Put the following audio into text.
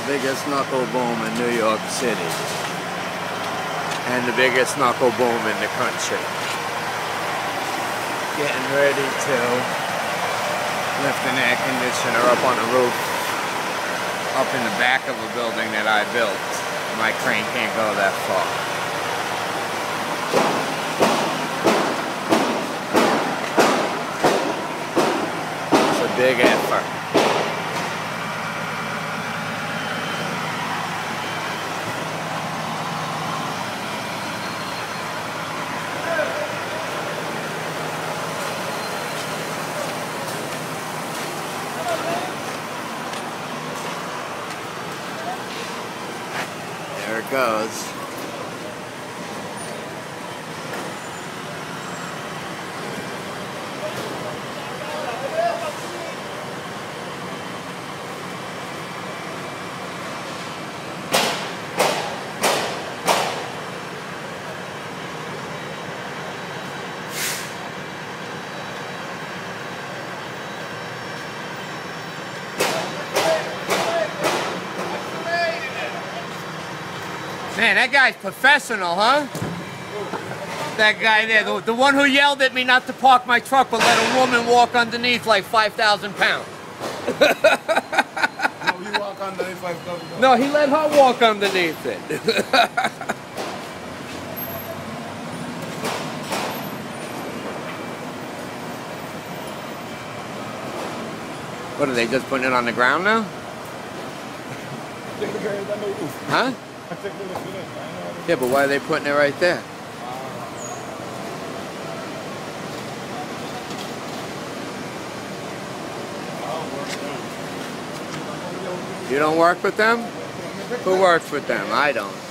biggest knuckle boom in New York City and the biggest knuckle boom in the country. Getting ready to lift an air conditioner up on the roof up in the back of a building that I built. My crane can't go that far. It's a big effort. There it goes. Man, that guy's professional, huh? That guy there, the one who yelled at me not to park my truck but let a woman walk underneath like 5,000 pounds. No, you walk underneath 5,000 pounds. No, he let her walk underneath it. What, are they just putting it on the ground now? Huh? Yeah, but why are they putting it right there? You don't work with them? Who works with them? I don't.